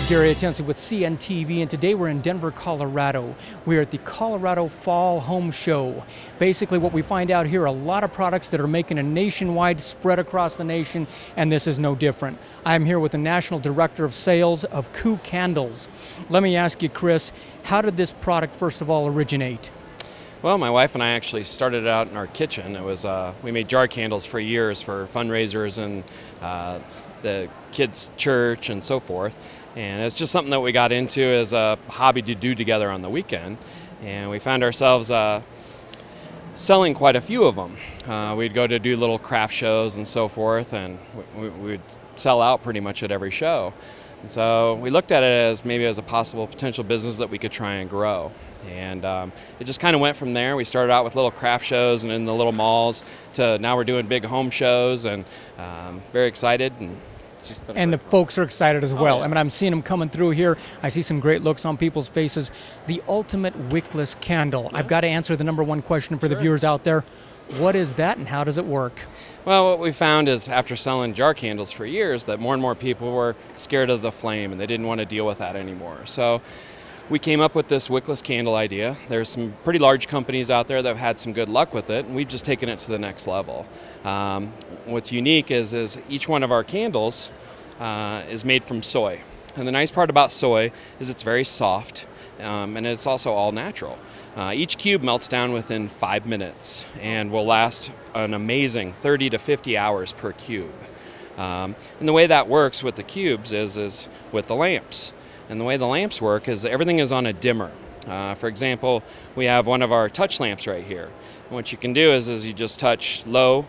Gary Attensi with CNTV, and today we're in Denver, Colorado. We're at the Colorado Fall Home Show. Basically what we find out here are a lot of products that are making a nationwide spread across the nation, and this is no different. I'm here with the National Director of Sales of Coo Candles. Let me ask you, Chris, how did this product first of all originate? Well, my wife and I actually started out in our kitchen. It was we made jar candles for years for fundraisers and the kids' church and so forth. And it's just something that we got into as a hobby to do together on the weekend. And we found ourselves selling quite a few of them. We'd go to do little craft shows and so forth, and we'd sell out pretty much at every show. And so we looked at it as maybe as a possible potential business that we could try and grow. And it just kind of went from there. We started out with little craft shows and in the little malls to now we're doing big home shows, and very excited. And the folks are excited as well. Oh, yeah. I mean, I'm seeing them coming through here. I see some great looks on people's faces. The ultimate wickless candle. Yeah. I've got to answer the #1 question for the viewers out there. What is that and how does it work? Well, what we found is after selling jar candles for years that more and more people were scared of the flame and they didn't want to deal with that anymore. So we came up with this wickless candle idea. There's some pretty large companies out there that have had some good luck with it, and we've just taken it to the next level. What's unique is each one of our candles is made from soy. And the nice part about soy is it's very soft, and it's also all natural. Each cube melts down within 5 minutes and will last an amazing 30 to 50 hours per cube. And the way that works with the cubes is with the lamps. And the way the lamps work is everything is on a dimmer. For example, we have one of our touch lamps right here. And what you can do is you just touch low,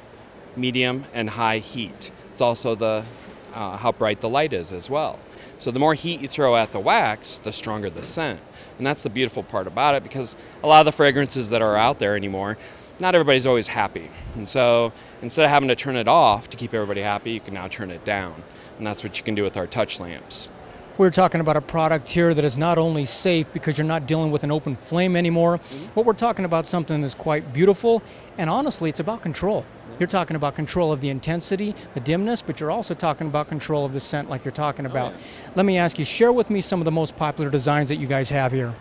medium, and high heat. It's also how bright the light is as well. So the more heat you throw at the wax, the stronger the scent. And that's the beautiful part about it, because a lot of the fragrances that are out there anymore, not everybody's always happy. And so instead of having to turn it off to keep everybody happy, you can now turn it down. And that's what you can do with our touch lamps. We're talking about a product here that is not only safe because you're not dealing with an open flame anymore, but we're talking about something that's quite beautiful, and honestly, it's about control. You're talking about control of the intensity, the dimness, but you're also talking about control of the scent like you're talking about. Let me ask you, share with me some of the most popular designs that you guys have here.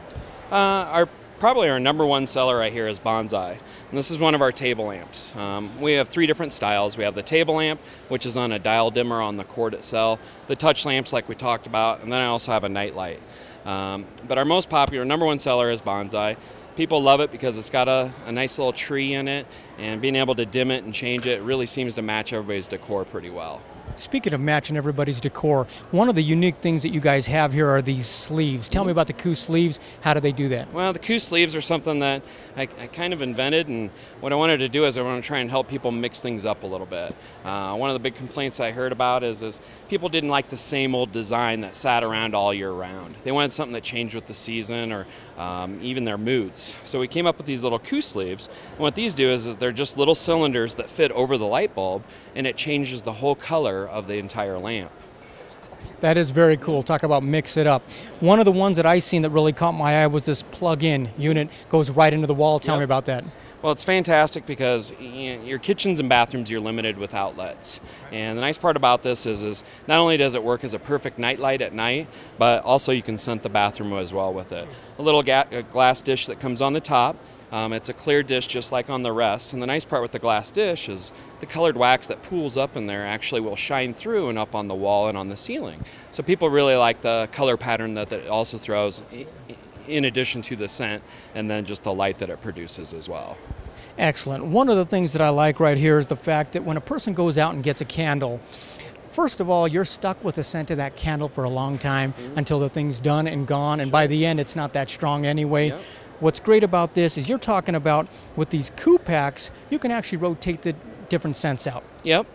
Probably our #1 seller right here is Bonsai. And this is one of our table lamps. We have 3 different styles. We have the table lamp, which is on a dial dimmer on the cord itself, the touch lamps like we talked about, and then I also have a night light. But our most popular #1 seller is Bonsai. People love it because it's got a nice little tree in it, and being able to dim it and change it really seems to match everybody's decor pretty well. Speaking of matching everybody's decor, one of the unique things that you guys have here are these sleeves. Tell me about the Coo sleeves. How do they do that? Well, the Coo sleeves are something that I kind of invented, and what I wanted to do is I want to try and help people mix things up a little bit. One of the big complaints I heard about is people didn't like the same old design that sat around all year round. They wanted something that changed with the season or even their moods. So we came up with these little Coo sleeves, and what these do is they're just little cylinders that fit over the light bulb, and it changes the whole color of the entire lamp. That is very cool. Talk about mix it up. One of the ones that I seen that really caught my eye was this plug-in unit, goes right into the wall. Tell me about that. Well, it's fantastic because your kitchens and bathrooms, you're limited with outlets. And the nice part about this is not only does it work as a perfect night light at night, but also you can scent the bathroom as well with it. A little glass dish that comes on the top. It's a clear dish just like on the rest, and the nice part with the glass dish is the colored wax that pools up in there actually will shine through and up on the wall and on the ceiling. So people really like the color pattern that it also throws in addition to the scent, and then just the light that it produces as well. Excellent. One of the things that I like right here is the fact that when a person goes out and gets a candle, first of all, you're stuck with the scent of that candle for a long time until the thing's done and gone, and by the end it's not that strong anyway. Yep. What's great about this is you're talking about with these Coo Packs, you can actually rotate the different scents out. Yep.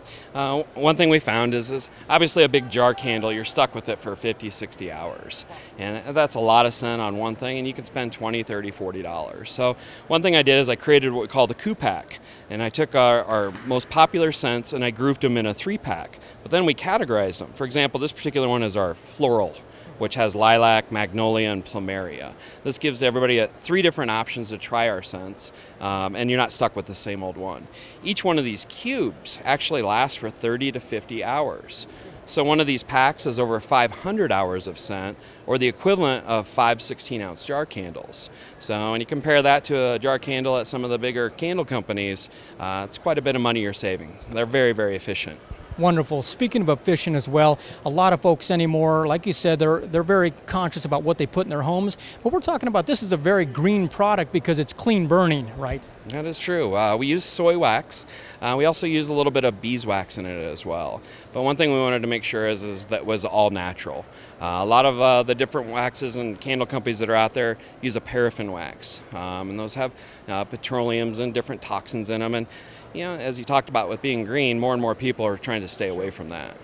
One thing we found is obviously a big jar candle, you're stuck with it for 50, 60 hours. And that's a lot of scent on one thing, and you can spend $20, $30, $40. So one thing I did is I created what we call the Coo Pack. And I took our most popular scents and I grouped them in a 3-pack. But then we categorized them. For example, this particular one is our floral, which has lilac, magnolia, and plumeria. This gives everybody 3 different options to try our scents, and you're not stuck with the same old one. Each one of these cubes actually lasts for 30 to 50 hours. So one of these packs is over 500 hours of scent, or the equivalent of 5 16-ounce jar candles. So when you compare that to a jar candle at some of the bigger candle companies, it's quite a bit of money you're saving. They're very, very efficient. Wonderful. Speaking of efficient as well, a lot of folks anymore, like you said, they're very conscious about what they put in their homes. But we're talking about this is a very green product because it's clean burning, right? That is true. We use soy wax. We also use a little bit of beeswax in it as well. But one thing we wanted to make sure is that it was all natural. A lot of the different waxes and candle companies that are out there use a paraffin wax. And those have petroleums and different toxins in them. And as you talked about with being green, more and more people are trying to stay away from that.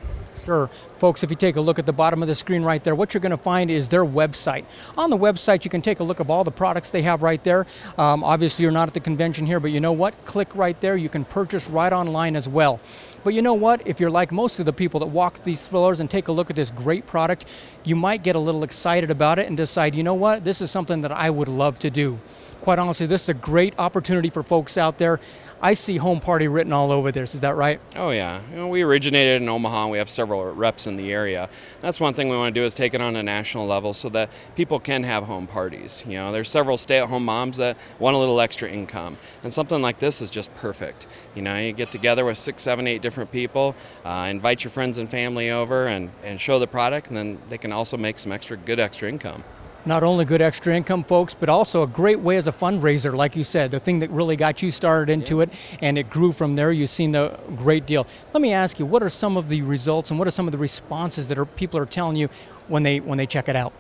Sure. Folks, if you take a look at the bottom of the screen right there, what you're going to find is their website. On the website, you can take a look at all the products they have right there. Obviously, you're not at the convention here, but you know what? Click right there. You can purchase right online as well. But you know what? If you're like most of the people that walk these floors and take a look at this great product, you might get a little excited about it and decide, you know what? This is something that I would love to do. Quite honestly, this is a great opportunity for folks out there. I see home party written all over this. Is that right? Oh yeah. We originated in Omaha. We have several reps in the area. That's one thing we want to do is take it on a national level so that people can have home parties. There's several stay-at-home moms that want a little extra income, and something like this is just perfect. You get together with 6, 7, 8 different people, invite your friends and family over, and show the product, and then they can also make some good extra income. Not only good extra income, folks, but also a great way as a fundraiser, like you said, the thing that really got you started into it, and it grew from there. You've seen the great deal. Let me ask you, what are some of the results and what are some of the responses that people are telling you when they check it out?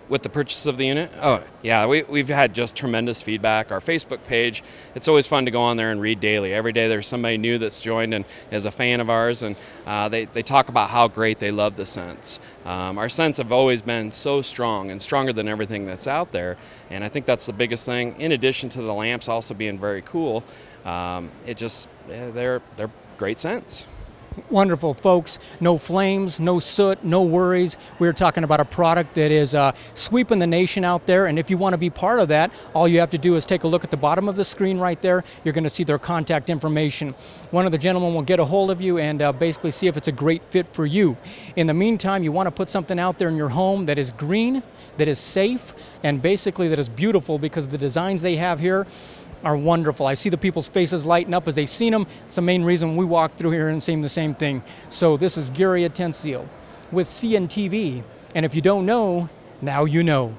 With the purchase of the unit? Oh, yeah, we've had just tremendous feedback. Our Facebook page, it's always fun to go on there and read daily. Every day there's somebody new that's joined and is a fan of ours, and they talk about how great they love the scents. Our scents have always been so strong and stronger than everything that's out there, and I think that's the biggest thing. In addition to the lamps also being very cool, they're great scents. Wonderful, folks. No flames, no soot, no worries. We're talking about a product that is sweeping the nation out there, and if you want to be part of that, all you have to do is take a look at the bottom of the screen right there. You're going to see their contact information. One of the gentlemen will get a hold of you and basically see if it's a great fit for you. In the meantime, you want to put something out there in your home that is green, that is safe, and basically that is beautiful, because the designs they have here are wonderful. I see the people's faces lighten up as they've seen them. It's the main reason we walk through here and see the same thing. So this is Gary Atencio with CNTV. And if you don't know, now you know.